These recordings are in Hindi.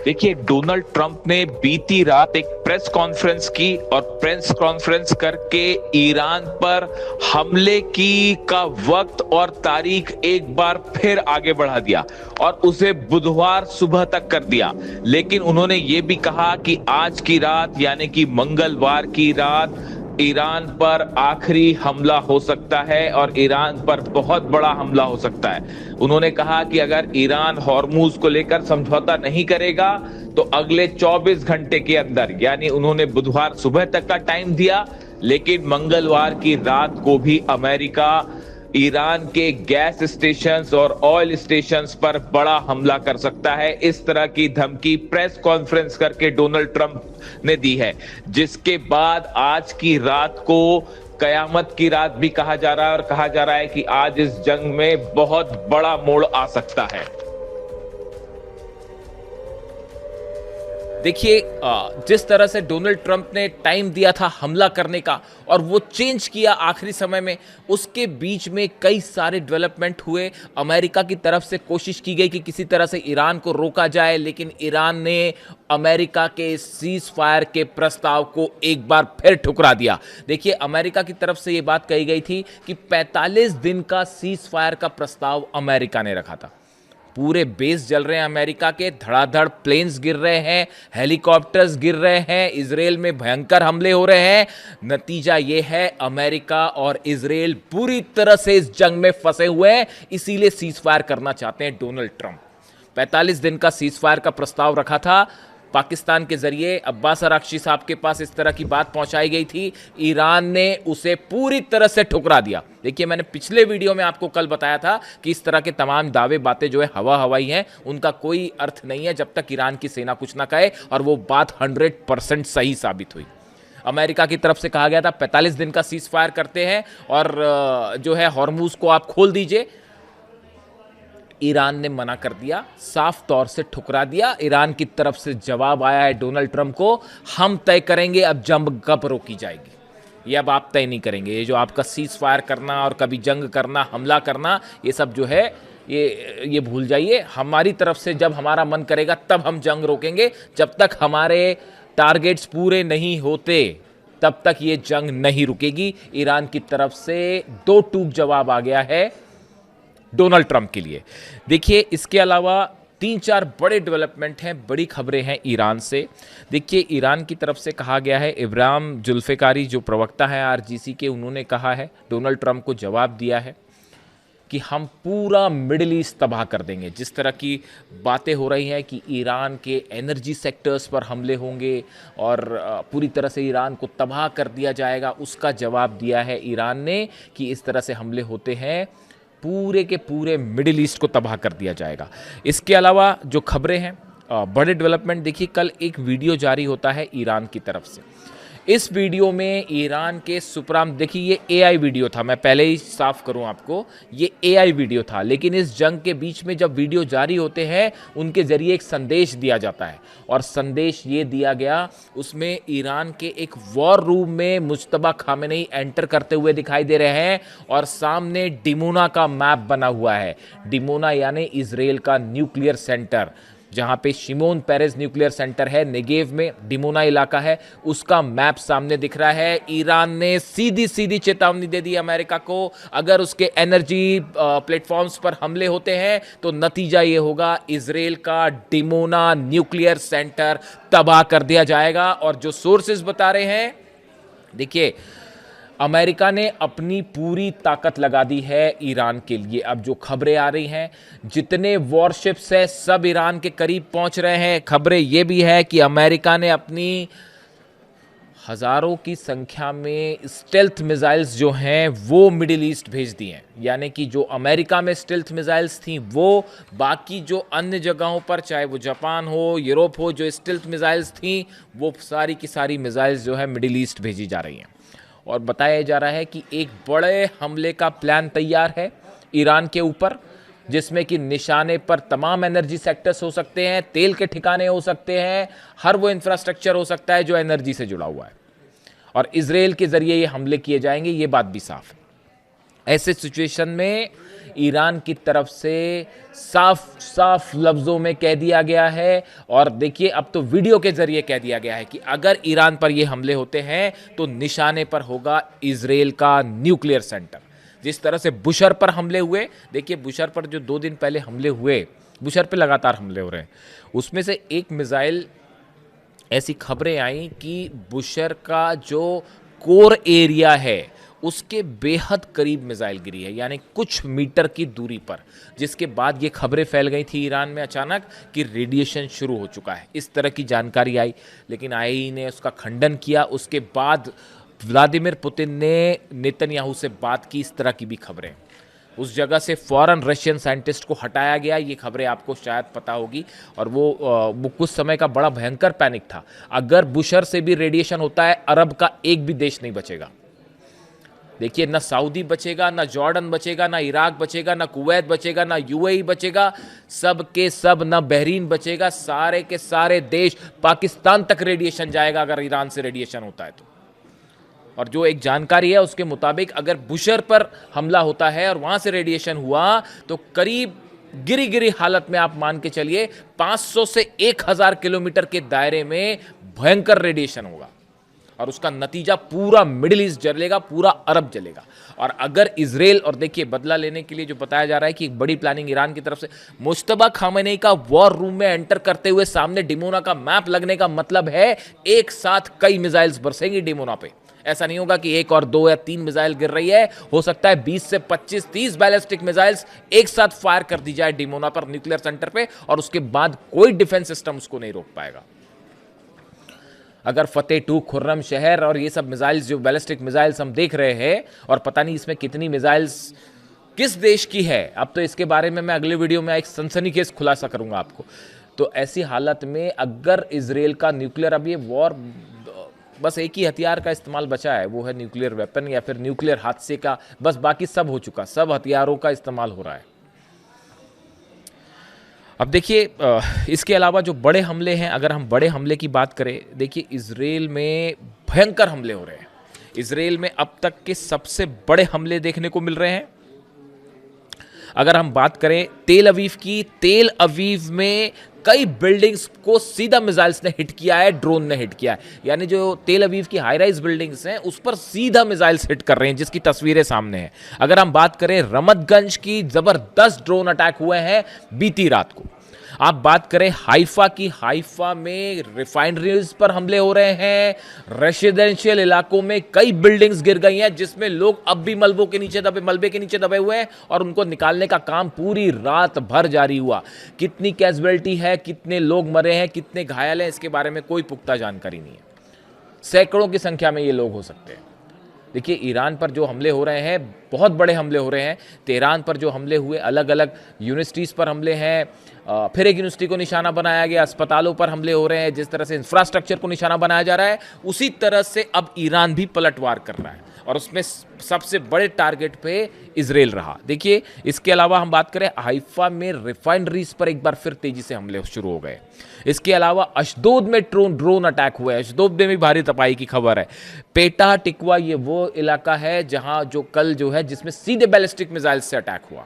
देखिए, डोनाल्ड ट्रंप ने बीती रात एक प्रेस कॉन्फ्रेंस की और प्रेस कॉन्फ्रेंस करके ईरान पर हमले की का वक्त और तारीख एक बार फिर आगे बढ़ा दिया और उसे बुधवार सुबह तक कर दिया। लेकिन उन्होंने ये भी कहा कि आज की रात यानी कि मंगलवार की रात ईरान पर आखिरी हमला हो सकता है और ईरान पर बहुत बड़ा हमला हो सकता है। उन्होंने कहा कि अगर ईरान हॉर्मूज को लेकर समझौता नहीं करेगा तो अगले 24 घंटे के अंदर, यानी उन्होंने बुधवार सुबह तक का टाइम दिया, लेकिन मंगलवार की रात को भी अमेरिका ईरान के गैस स्टेशंस और ऑयल स्टेशंस पर बड़ा हमला कर सकता है। इस तरह की धमकी प्रेस कॉन्फ्रेंस करके डोनाल्ड ट्रंप ने दी है, जिसके बाद आज की रात को कयामत की रात भी कहा जा रहा है और कहा जा रहा है कि आज इस जंग में बहुत बड़ा मोड़ आ सकता है। देखिए, जिस तरह से डोनाल्ड ट्रंप ने टाइम दिया था हमला करने का और वो चेंज किया आखिरी समय में, उसके बीच में कई सारे डेवलपमेंट हुए। अमेरिका की तरफ से कोशिश की गई कि किसी तरह से ईरान को रोका जाए, लेकिन ईरान ने अमेरिका के सीज फायर के प्रस्ताव को एक बार फिर ठुकरा दिया। देखिए, अमेरिका की तरफ से ये बात कही गई थी कि 45 दिन का सीज फायर का प्रस्ताव अमेरिका ने रखा था। पूरे बेस जल रहे हैं अमेरिका के, धड़ाधड़ प्लेन्स गिर रहे हैं, हेलीकॉप्टर्स गिर रहे हैं, इजराइल में भयंकर हमले हो रहे हैं। नतीजा ये है, अमेरिका और इजराइल पूरी तरह से इस जंग में फंसे हुए हैं। इसीलिए सीज फायर करना चाहते हैं डोनाल्ड ट्रंप। 45 दिन का सीज फायर का प्रस्ताव रखा था। पाकिस्तान के जरिए अब्बास अराक्ची साहब के पास इस तरह की बात पहुंचाई गई थी। ईरान ने उसे पूरी तरह से ठुकरा दिया। देखिए, मैंने पिछले वीडियो में आपको कल बताया था कि इस तरह के तमाम दावे बातें जो है हवा हवाई हैं, उनका कोई अर्थ नहीं है जब तक ईरान की सेना कुछ ना कहे, और वो बात 100% सही साबित हुई। अमेरिका की तरफ से कहा गया था 45 दिन का सीज फायर करते हैं और जो है हॉर्मूज को आप खोल दीजिए। ईरान ने मना कर दिया, साफ तौर से ठुकरा दिया। ईरान की तरफ से जवाब आया है डोनाल्ड ट्रंप को, हम तय करेंगे अब जंग कब रोकी जाएगी, ये अब आप तय नहीं करेंगे। ये जो आपका सीज फायर करना और कभी जंग करना, हमला करना, ये सब जो है ये भूल जाइए। हमारी तरफ से जब हमारा मन करेगा तब हम जंग रोकेंगे। जब तक हमारे टारगेट्स पूरे नहीं होते तब तक ये जंग नहीं रुकेगी। ईरान की तरफ से दो टूक जवाब आ गया है डोनाल्ड ट्रंप के लिए। देखिए, इसके अलावा 3-4 बड़े डेवलपमेंट हैं, बड़ी खबरें हैं ईरान से। देखिए, ईरान की तरफ से कहा गया है, इब्राहिम जुल्फ़िकारी जो प्रवक्ता है आरजीसी के, उन्होंने कहा है, डोनाल्ड ट्रंप को जवाब दिया है कि हम पूरा मिडिल ईस्ट तबाह कर देंगे। जिस तरह की बातें हो रही हैं कि ईरान के एनर्जी सेक्टर्स पर हमले होंगे और पूरी तरह से ईरान को तबाह कर दिया जाएगा, उसका जवाब दिया है ईरान ने कि इस तरह से हमले होते हैं, पूरे के पूरे मिडिल ईस्ट को तबाह कर दिया जाएगा। इसके अलावा जो खबरें हैं, बड़े डेवलपमेंट, देखिए कल एक वीडियो जारी होता है ईरान की तरफ से। इस वीडियो में ईरान के सुप्राम, देखिए ये एआई वीडियो था, मैं पहले ही साफ करूं आपको, ये एआई वीडियो था, लेकिन इस जंग के बीच में जब वीडियो जारी होते हैं उनके ज़रिए एक संदेश दिया जाता है, और संदेश ये दिया गया, उसमें ईरान के एक वॉर रूम में मुज्तबा खामेनेई एंटर करते हुए दिखाई दे रहे हैं और सामने डिमोना का मैप बना हुआ है। डिमोना यानी इजराइल का न्यूक्लियर सेंटर, जहां पे शिमोन पेरेज न्यूक्लियर सेंटर है, नेगेव में डिमोना इलाका है, उसका मैप सामने दिख रहा है। ईरान ने सीधी सीधी चेतावनी दे दी अमेरिका को, अगर उसके एनर्जी प्लेटफॉर्म्स पर हमले होते हैं तो नतीजा ये होगा, इजराइल का डिमोना न्यूक्लियर सेंटर तबाह कर दिया जाएगा। और जो सोर्सेज बता रहे हैं, देखिए अमेरिका ने अपनी पूरी ताकत लगा दी है ईरान के लिए। अब जो खबरें आ रही हैं, जितने वॉरशिप्स हैं सब ईरान के करीब पहुंच रहे हैं। खबरें ये भी है कि अमेरिका ने अपनी हज़ारों की संख्या में स्टेल्थ मिसाइल्स जो हैं वो मिडिल ईस्ट भेज दी हैं। यानी कि जो अमेरिका में स्टेल्थ मिसाइल्स थी वो बाकी जो अन्य जगहों पर, चाहे वो जापान हो, यूरोप हो, जो स्टेल्थ मिसाइल्स थी वो सारी की सारी मिसाइल्स जो है मिडिल ईस्ट भेजी जा रही हैं। और बताया जा रहा है कि एक बड़े हमले का प्लान तैयार है ईरान के ऊपर, जिसमें कि निशाने पर तमाम एनर्जी सेक्टर्स हो सकते हैं, तेल के ठिकाने हो सकते हैं, हर वो इंफ्रास्ट्रक्चर हो सकता है जो एनर्जी से जुड़ा हुआ है, और इजराइल के जरिए ये हमले किए जाएंगे, ये बात भी साफ है। ऐसे सिचुएशन में ईरान की तरफ से साफ साफ लफ्ज़ों में कह दिया गया है, और देखिए अब तो वीडियो के जरिए कह दिया गया है कि अगर ईरान पर ये हमले होते हैं तो निशाने पर होगा इजराइल का न्यूक्लियर सेंटर। जिस तरह से बुशर पर हमले हुए, देखिए बुशर पर जो 2 दिन पहले हमले हुए, बुशर पे लगातार हमले हो रहे हैं, उसमें से एक मिसाइल, ऐसी खबरें आई कि बुशर का जो कोर एरिया है उसके बेहद करीब मिसाइल गिरी है, यानी कुछ मीटर की दूरी पर, जिसके बाद ये खबरें फैल गई थी ईरान में अचानक कि रेडिएशन शुरू हो चुका है। इस तरह की जानकारी आई, लेकिन आईएई ने उसका खंडन किया। उसके बाद व्लादिमीर पुतिन ने नेतन्याहू से बात की। इस तरह की भी खबरें, उस जगह से फौरन रशियन साइंटिस्ट को हटाया गया। ये खबरें आपको शायद पता होगी, और वो कुछ समय का बड़ा भयंकर पैनिक था। अगर बुशर से भी रेडिएशन होता है, अरब का एक भी देश नहीं बचेगा। देखिए, ना सऊदी बचेगा, ना जॉर्डन बचेगा, ना इराक बचेगा, ना कुवैत बचेगा, ना यूएई बचेगा, सब के सब, ना बहरीन बचेगा। सारे के सारे देश, पाकिस्तान तक रेडिएशन जाएगा अगर ईरान से रेडिएशन होता है तो। और जो एक जानकारी है उसके मुताबिक अगर बुशर पर हमला होता है और वहां से रेडिएशन हुआ तो करीब गिरी गिरी हालत में आप मान के चलिए 500 से 1000 किलोमीटर के दायरे में भयंकर रेडिएशन होगा, और उसका नतीजा पूरा मिडिल ईस्ट जलेगा, पूरा अरब जलेगा। और अगर इजराइल, और देखिए बदला लेने के लिए जो बताया जा रहा है कि एक बड़ी प्लानिंग ईरान की तरफ से, मुश्तबा खामेनेई का वॉर रूम में एंटर करते हुए सामने डिमोना का मैप लगने का मतलब है एक साथ कई मिसाइल्स बरसेंगी डिमोना पे। ऐसा नहीं होगा कि 1 और 2 या 3 मिसाइल गिर रही है, हो सकता है 20 से 25, 30 बैलिस्टिक मिसाइल्स एक साथ फायर कर दी जाए डिमोना पर, न्यूक्लियर सेंटर पे, और उसके बाद कोई डिफेंस सिस्टम उसको नहीं रोक पाएगा। अगर फतेह 2, खुर्रम शहर और ये सब मिसाइल्स, जो बैलिस्टिक मिसाइल्स हम देख रहे हैं, और पता नहीं इसमें कितनी मिसाइल्स किस देश की है, अब तो इसके बारे में मैं अगले वीडियो में एक सनसनीखेज खुलासा करूंगा आपको। तो ऐसी हालत में अगर इजराइल का न्यूक्लियर, अब ये वॉर बस एक ही हथियार का इस्तेमाल बचा है, वो है न्यूक्लियर वेपन या फिर न्यूक्लियर हादसे का, बस बाकी सब हो चुका, सब हथियारों का इस्तेमाल हो रहा है। अब देखिए, इसके अलावा जो बड़े हमले हैं, अगर हम बड़े हमले की बात करें, देखिए इजराइल में भयंकर हमले हो रहे हैं। इजराइल में अब तक के सबसे बड़े हमले देखने को मिल रहे हैं। अगर हम बात करें तेल अवीव की, तेल अवीव में कई बिल्डिंग्स को सीधा मिसाइल्स ने हिट किया है, ड्रोन ने हिट किया है। यानी जो तेल अवीव की हाई राइज बिल्डिंग्स हैं उस पर सीधा मिसाइल्स हिट कर रहे हैं, जिसकी तस्वीरें सामने हैं। अगर हम बात करें रमतगंज की, जबरदस्त ड्रोन अटैक हुए हैं बीती रात को। आप बात करें हाइफा की, हाइफा में रिफाइनरीज पर हमले हो रहे हैं। रेसिडेंशियल इलाकों में कई बिल्डिंग्स गिर गई हैं, जिसमें लोग अब भी मलबे के नीचे दबे हुए हैं, और उनको निकालने का काम पूरी रात भर जारी हुआ। कितनी कैजुअलिटी है, कितने लोग मरे हैं, कितने घायल हैं, इसके बारे में कोई पुख्ता जानकारी नहीं है। सैकड़ों की संख्या में ये लोग हो सकते हैं। देखिए, ईरान पर जो हमले हो रहे हैं, बहुत बड़े हमले हो रहे हैं। तेहरान पर जो हमले हुए, अलग अलग यूनिवर्सिटीज़ पर हमले हैं, फिर एक यूनिवर्सिटी को निशाना बनाया गया, अस्पतालों पर हमले हो रहे हैं। जिस तरह से इंफ्रास्ट्रक्चर को निशाना बनाया जा रहा है, उसी तरह से अब ईरान भी पलटवार कर रहा है, और उसमें सबसे बड़े टारगेट पे इजराइल रहा। देखिए, इसके अलावा हम बात करें हाइफा में रिफाइनरीज पर एक बार फिर तेजी से हमले शुरू हो गए। इसके अलावा अशदोद में ड्रोन अटैक हुए, अशदोद में भी भारी तबाही की खबर है। पेटा टिकवा, ये वो इलाका है जहां जो कल जो है जिसमें सीधे बैलिस्टिक मिसाइल से अटैक हुआ।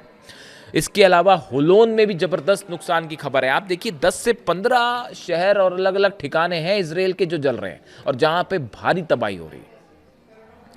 इसके अलावा होलोन में भी जबरदस्त नुकसान की खबर है। आप देखिए, 10 से 15 शहर और अलग अलग ठिकाने हैं इजराइल के जो जल रहे हैं, और जहां पे भारी तबाही हो रही है।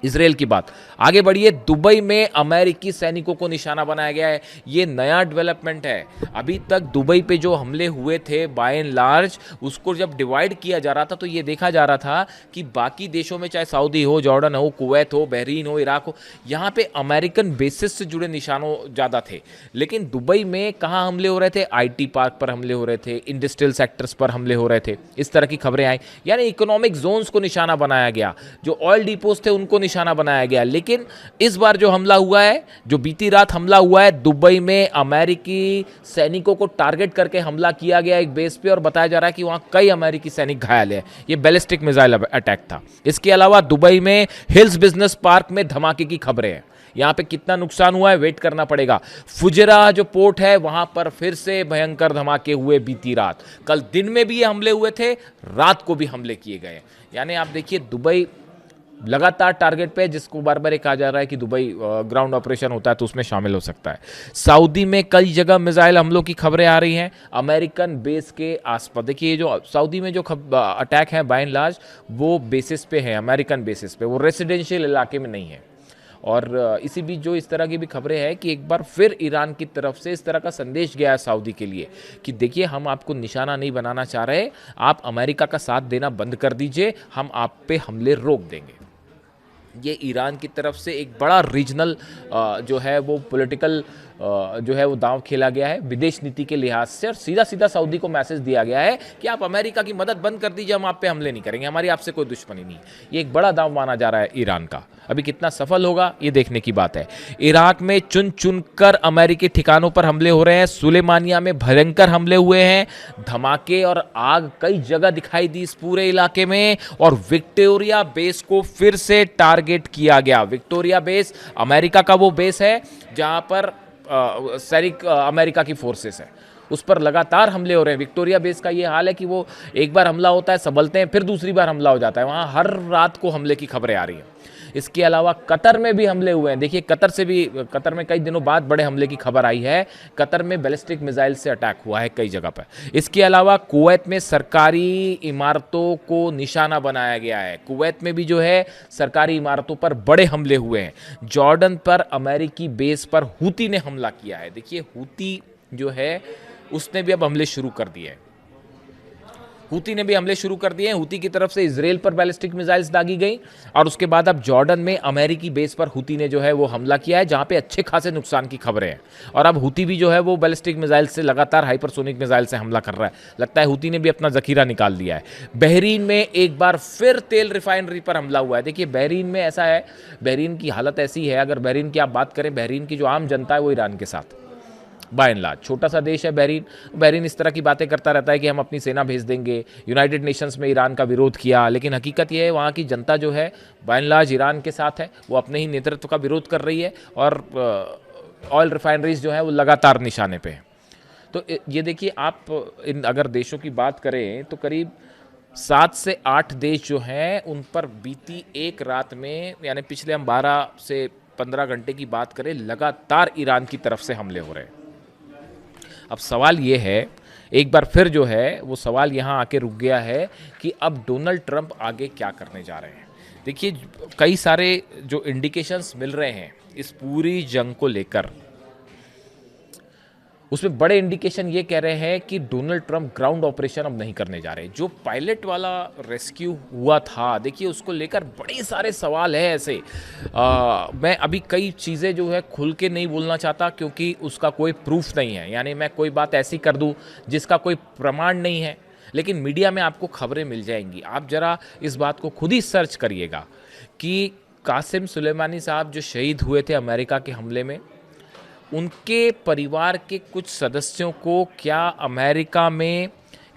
इजराइल की बात आगे बढ़िए, दुबई में अमेरिकी सैनिकों को निशाना बनाया गया है। ये नया डेवलपमेंट है। अभी तक दुबई पे जो हमले हुए थे बाय एंड लार्ज, उसको जब डिवाइड किया जा रहा था तो ये देखा जा रहा था कि बाकी देशों में, चाहे सऊदी हो, जॉर्डन हो, कुवैत हो, बहरीन हो, इराक हो, यहाँ पे अमेरिकन बेसिस से जुड़े निशानों ज़्यादा थे। लेकिन दुबई में कहाँ हमले हो रहे थे? IT पार्क पर हमले हो रहे थे, इंडस्ट्रियल सेक्टर्स पर हमले हो रहे थे, इस तरह की खबरें आई। यानी इकोनॉमिक जोन्स को निशाना बनाया गया, जो ऑयल डिपोज थे उनको निशाना बनाया गया। लेकिन इस बार जो हमला हुआ है, जो बीती रात हमला हुआ है, दुबई में अमेरिकी सैनिकों को टारगेट करके हमला किया गया एक बेस पे, और बताया जा रहा है कि वहां कई अमेरिकी सैनिक घायल हैं। ये बैलिस्टिक मिसाइल अटैक था। इसके अलावा दुबई में हिल्स बिजनेस पार्क में धमाके की खबरें हैं। यहां पे कितना नुकसान हुआ है वेट करना पड़ेगा। फुजरा जो पोर्ट है वहां पर फिर से भयंकर धमाके हुए बीती रात। कल दिन में भी ये हमले हुए थे, रात को भी हमले किए गए। यानी आप देखिए, दुबई लगातार टारगेट पे है, जिसको बार बार कहा जा रहा है कि दुबई ग्राउंड ऑपरेशन होता है तो उसमें शामिल हो सकता है। सऊदी में कई जगह मिसाइल हमलों की खबरें आ रही हैं अमेरिकन बेस के आसपास। देखिए ये जो सऊदी में जो अटैक है बाय एंड लार्ज वो बेसिस पे है, अमेरिकन बेसिस पे, वो रेसिडेंशियल इलाके में नहीं है। और इसी बीच जो इस तरह की भी खबरें हैं कि एक बार फिर ईरान की तरफ से इस तरह का संदेश गया है सऊदी के लिए कि देखिए हम आपको निशाना नहीं बनाना चाह रहे, आप अमेरिका का साथ देना बंद कर दीजिए, हम आप पे हमले रोक देंगे। ये ईरान की तरफ से एक बड़ा रीजनल जो है वो पॉलिटिकल जो है वो दांव खेला गया है विदेश नीति के लिहाज से, और सीधा सीधा सऊदी को मैसेज दिया गया है कि आप अमेरिका की मदद बंद कर दीजिए, हम आप पे हमले नहीं करेंगे, हमारी आपसे कोई दुश्मनी नहीं। ये एक बड़ा दांव माना जा रहा है ईरान का। अभी कितना सफल होगा ये देखने की बात है। इराक में चुन चुनकर अमेरिकी ठिकानों पर हमले हो रहे हैं। सुलेमानिया में भयंकर हमले हुए हैं, धमाके और आग कई जगह दिखाई दी इस पूरे इलाके में, और विक्टोरिया बेस को फिर से टारगेट किया गया। विक्टोरिया बेस अमेरिका का वो बेस है जहां पर सैनिक अमेरिका की फोर्सेस है, उस पर लगातार हमले हो रहे हैं। विक्टोरिया बेस का ये हाल है कि वो एक बार हमला होता है, संभलते हैं, फिर दूसरी बार हमला हो जाता है। वहाँ हर रात को हमले की खबरें आ रही हैं। इसके अलावा कतर में भी हमले हुए हैं। देखिए कतर में कई दिनों बाद बड़े हमले की खबर आई है। कतर में बैलिस्टिक मिसाइल से अटैक हुआ है कई जगह पर। इसके अलावा कुवैत में सरकारी इमारतों को निशाना बनाया गया है। कुवैत में भी जो है सरकारी इमारतों पर बड़े हमले हुए हैं। जॉर्डन पर अमेरिकी बेस पर हूती ने हमला किया है। देखिए हूती जो है उसने भी अब हमले शुरू कर दिए हैं। हूती ने भी हमले शुरू कर दिए हैं। हूती की तरफ से इजराइल पर बैलिस्टिक मिसाइल्स दागी गई, और उसके बाद अब जॉर्डन में अमेरिकी बेस पर हूती ने जो है वो हमला किया है, जहां पे अच्छे खासे नुकसान की खबरें हैं। और अब हूती भी जो है वो बैलिस्टिक मिसाइल से लगातार हाइपरसोनिक मिसाइल से हमला कर रहा है। लगता है हूती ने भी अपना जखीरा निकाल दिया है। बहरीन में एक बार फिर तेल रिफाइनरी पर हमला हुआ है। देखिए बहरीन में ऐसा है, बहरीन की हालत ऐसी है, अगर बहरीन की आप बात करें, बहरीन की जो आम जनता है वो ईरान के साथ बाय एंड लार्ज, छोटा सा देश है बहरीन। बहरीन इस तरह की बातें करता रहता है कि हम अपनी सेना भेज देंगे, यूनाइटेड नेशंस में ईरान का विरोध किया, लेकिन हकीकत यह है वहाँ की जनता जो है बाय एंड लार्ज ईरान के साथ है, वो अपने ही नेतृत्व का विरोध कर रही है, और ऑयल रिफाइनरीज जो है वो लगातार निशाने पे हैं। तो ये देखिए आप इन अगर देशों की बात करें तो करीब 7 से 8 देश जो हैं उन पर बीती एक रात में, यानी पिछले हम 12 से 15 घंटे की बात करें, लगातार ईरान की तरफ से हमले हो रहे हैं। अब सवाल ये है, एक बार फिर जो है वो सवाल यहाँ आके रुक गया है कि अब डोनाल्ड ट्रंप आगे क्या करने जा रहे हैं। देखिए कई सारे जो इंडिकेशंस मिल रहे हैं इस पूरी जंग को लेकर, उसमें बड़े इंडिकेशन ये कह रहे हैं कि डोनाल्ड ट्रंप ग्राउंड ऑपरेशन अब नहीं करने जा रहे। जो पायलट वाला रेस्क्यू हुआ था, देखिए उसको लेकर बड़े सारे सवाल है ऐसे। मैं अभी कई चीज़ें जो है खुल के नहीं बोलना चाहता क्योंकि उसका कोई प्रूफ नहीं है, यानी मैं कोई बात ऐसी कर दूं जिसका कोई प्रमाण नहीं है, लेकिन मीडिया में आपको खबरें मिल जाएंगी। आप ज़रा इस बात को खुद ही सर्च करिएगा कि कासिम सुलेमानी साहब जो शहीद हुए थे अमेरिका के हमले में, उनके परिवार के कुछ सदस्यों को क्या अमेरिका में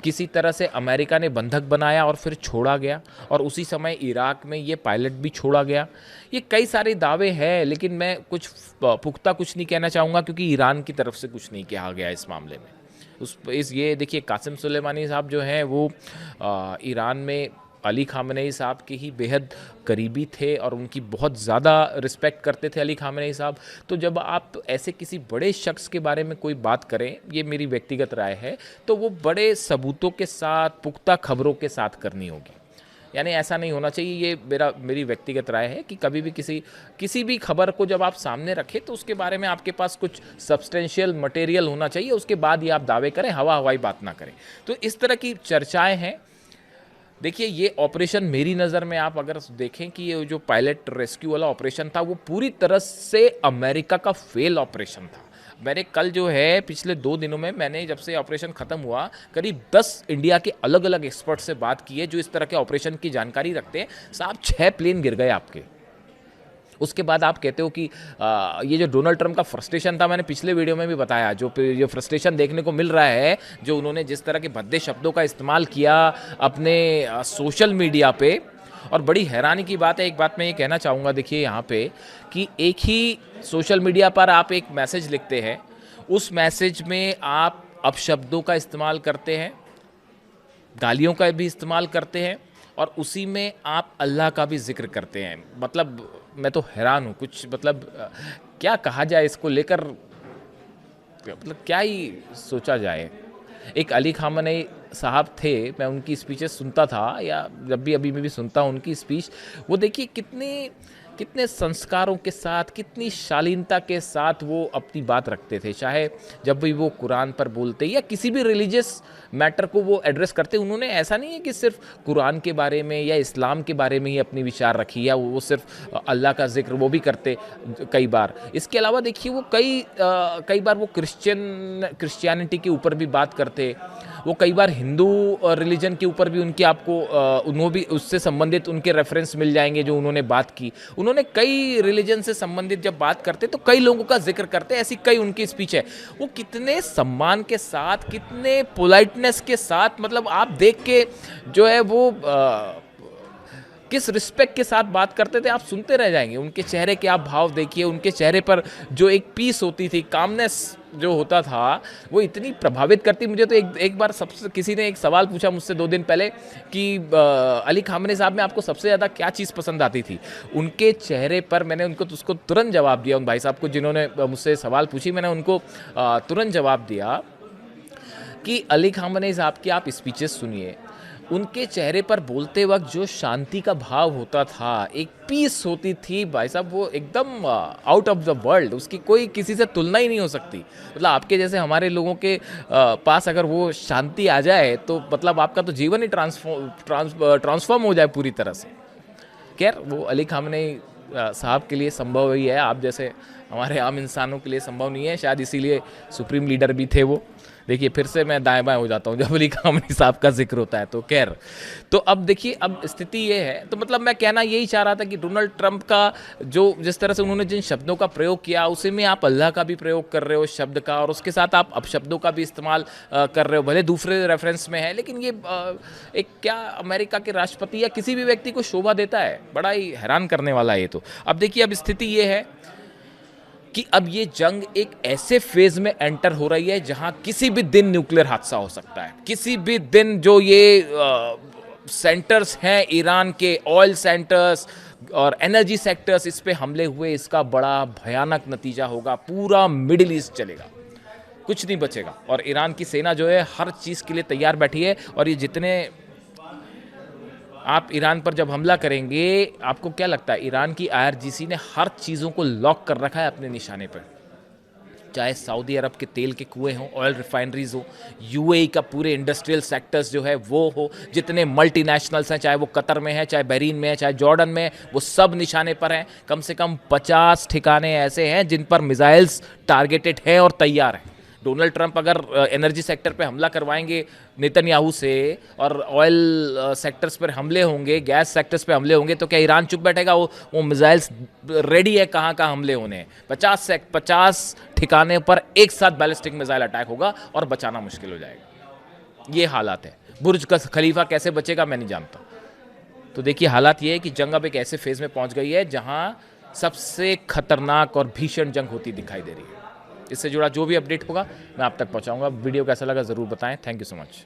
किसी तरह से अमेरिका ने बंधक बनाया और फिर छोड़ा गया, और उसी समय इराक में ये पायलट भी छोड़ा गया। ये कई सारे दावे हैं, लेकिन मैं कुछ पुख्ता कुछ नहीं कहना चाहूँगा क्योंकि ईरान की तरफ से कुछ नहीं कहा गया इस मामले में। ये देखिए कासिम सुलेमानी साहब जो हैं वो ईरान में अली खामनेई साहब के ही बेहद करीबी थे और उनकी बहुत ज़्यादा रिस्पेक्ट करते थे अली खामनेई साहब। तो जब आप ऐसे किसी बड़े शख्स के बारे में कोई बात करें, ये मेरी व्यक्तिगत राय है, तो वो बड़े सबूतों के साथ, पुख्ता खबरों के साथ करनी होगी। यानी ऐसा नहीं होना चाहिए, ये मेरी व्यक्तिगत राय है कि कभी भी किसी भी खबर को जब आप सामने रखें तो उसके बारे में आपके पास कुछ सब्सटेंशियल मटेरियल होना चाहिए, उसके बाद ही आप दावे करें, हवाई बात ना करें। तो इस तरह की चर्चाएँ हैं। देखिए ये ऑपरेशन मेरी नज़र में आप अगर देखें कि ये जो पायलट रेस्क्यू वाला ऑपरेशन था वो पूरी तरह से अमेरिका का फेल ऑपरेशन था। मैंने कल जो है पिछले 2 दिनों में मैंने जब से ऑपरेशन ख़त्म हुआ करीब 10 इंडिया के अलग अलग एक्सपर्ट से बात की है जो इस तरह के ऑपरेशन की जानकारी रखते हैं। साहब 6 प्लेन गिर गए आपके। उसके बाद आप कहते हो कि ये जो डोनाल्ड ट्रंप का फ्रस्ट्रेशन था, मैंने पिछले वीडियो में भी बताया, जो फ्रस्ट्रेशन देखने को मिल रहा है, जो उन्होंने जिस तरह के भद्दे शब्दों का इस्तेमाल किया अपने सोशल मीडिया पे, और बड़ी हैरानी की बात है, एक बात मैं ये कहना चाहूँगा, देखिए यहाँ पे कि एक ही सोशल मीडिया पर आप एक मैसेज लिखते हैं, उस मैसेज में आप अपशब्दों का इस्तेमाल करते हैं, गालियों का भी इस्तेमाल करते हैं, और उसी में आप अल्लाह का भी जिक्र करते हैं। मतलब मैं तो हैरान हूँ, कुछ मतलब क्या कहा जाए इसको लेकर, मतलब क्या ही सोचा जाए। एक अली खामनेई साहब थे, मैं उनकी स्पीचेस सुनता था, या जब भी अभी मैं भी सुनता हूँ उनकी स्पीच, वो देखिए कितने कितने संस्कारों के साथ, कितनी शालीनता के साथ वो अपनी बात रखते थे। चाहे जब भी वो कुरान पर बोलते या किसी भी रिलीजियस मैटर को वो एड्रेस करते, उन्होंने ऐसा नहीं है कि सिर्फ कुरान के बारे में या इस्लाम के बारे में ही अपनी विचार रखी, या वो सिर्फ अल्लाह का जिक्र वो भी करते कई बार। इसके अलावा देखिए वो कई बार वो क्रिश्चियनिटी के ऊपर भी बात करते, वो कई बार हिंदू रिलीजन के ऊपर भी उनकी आपको उन्होंने भी उससे संबंधित उनके रेफरेंस मिल जाएंगे जो उन्होंने बात की। उन्होंने कई रिलीजन से संबंधित जब बात करते तो कई लोगों का जिक्र करते, ऐसी कई उनकी स्पीच है। वो कितने सम्मान के साथ, कितने पोलाइटनेस के साथ, मतलब आप देख के जो है वो किस रिस्पेक्ट के साथ बात करते थे, आप सुनते रह जाएंगे। उनके चेहरे के आप भाव देखिए, उनके चेहरे पर जो एक पीस होती थी, कामनेस जो होता था, वो इतनी प्रभावित करती। मुझे तो एक बार सबसे किसी ने एक सवाल पूछा मुझसे 2 दिन पहले कि अली खामनेई साहब में आपको सबसे ज़्यादा क्या चीज़ पसंद आती थी। उनके चेहरे पर मैंने उनको उसको तुरंत जवाब दिया, उन भाई साहब को जिन्होंने मुझसे सवाल पूछी, मैंने उनको तुरंत जवाब दिया कि अली खामनेई साहब की आप स्पीचेस सुनिए, उनके चेहरे पर बोलते वक्त जो शांति का भाव होता था, एक पीस होती थी भाई साहब, वो एकदम आउट ऑफ द वर्ल्ड, उसकी कोई किसी से तुलना ही नहीं हो सकती। मतलब आपके जैसे हमारे लोगों के पास अगर वो शांति आ जाए तो मतलब आपका तो जीवन ही ट्रांसफॉर्म हो जाए पूरी तरह से। खैर वो अली खामनेई साहब के लिए संभव ही है, आप जैसे हमारे आम इंसानों के लिए संभव नहीं है, शायद इसीलिए सुप्रीम लीडर भी थे वो। देखिए फिर से मैं दाएं बाएं हो जाता हूँ जब अली खामनेई साहब का जिक्र होता है तो। खैर तो अब देखिए, अब स्थिति ये है, तो मतलब मैं कहना यही चाह रहा था कि डोनाल्ड ट्रंप का जो जिस तरह से उन्होंने जिन शब्दों का प्रयोग किया, उसी में आप अल्लाह का भी प्रयोग कर रहे हो शब्द का, और उसके साथ आप अपशब्दों का भी इस्तेमाल कर रहे हो, भले दूसरे रेफरेंस में है, लेकिन ये एक क्या अमेरिका के राष्ट्रपति या किसी भी व्यक्ति को शोभा देता है? बड़ा ही हैरान करने वाला है ये तो। अब देखिए, अब स्थिति ये है कि अब ये जंग एक ऐसे फेज में एंटर हो रही है जहां किसी भी दिन न्यूक्लियर हादसा हो सकता है। किसी भी दिन जो ये सेंटर्स हैं ईरान के, ऑयल सेंटर्स और एनर्जी सेक्टर्स, इस पे हमले हुए, इसका बड़ा भयानक नतीजा होगा। पूरा मिडिल ईस्ट चलेगा, कुछ नहीं बचेगा। और ईरान की सेना जो है हर चीज़ के लिए तैयार बैठी है। और ये जितने आप ईरान पर जब हमला करेंगे, आपको क्या लगता है, ईरान की IRGC ने हर चीज़ों को लॉक कर रखा है अपने निशाने पर। चाहे सऊदी अरब के तेल के कुएं हों, ऑयल रिफाइनरीज हो, UAE का पूरे इंडस्ट्रियल सेक्टर्स जो है वो हो, जितने मल्टीनेशनल्स हैं, चाहे वो कतर में है, चाहे बहरीन में है, चाहे जॉर्डन में है, वो सब निशाने पर हैं। कम से कम 50 ठिकाने ऐसे हैं जिन पर मिसाइल्स टारगेटेड हैं और तैयार हैं। डोनाल्ड ट्रंप अगर एनर्जी सेक्टर पे हमला करवाएंगे नेतन्याहू से, और ऑयल सेक्टर्स पर हमले होंगे, गैस सेक्टर्स पे हमले होंगे, तो क्या ईरान चुप बैठेगा? वो मिसाइल्स रेडी है, कहाँ कहाँ हमले होने हैं। 50 ठिकाने पर एक साथ बैलिस्टिक मिसाइल अटैक होगा और बचाना मुश्किल हो जाएगा। ये हालात है। बुर्ज खलीफा कैसे बचेगा मैं नहीं जानता। तो देखिए, हालात ये है कि जंग अब एक ऐसे फेज में पहुंच गई है जहां सबसे खतरनाक और भीषण जंग होती दिखाई दे रही है। इससे जुड़ा जो भी अपडेट होगा मैं आप तक पहुंचाऊंगा। वीडियो कैसा लगा ज़रूर बताएं। Thank you so much.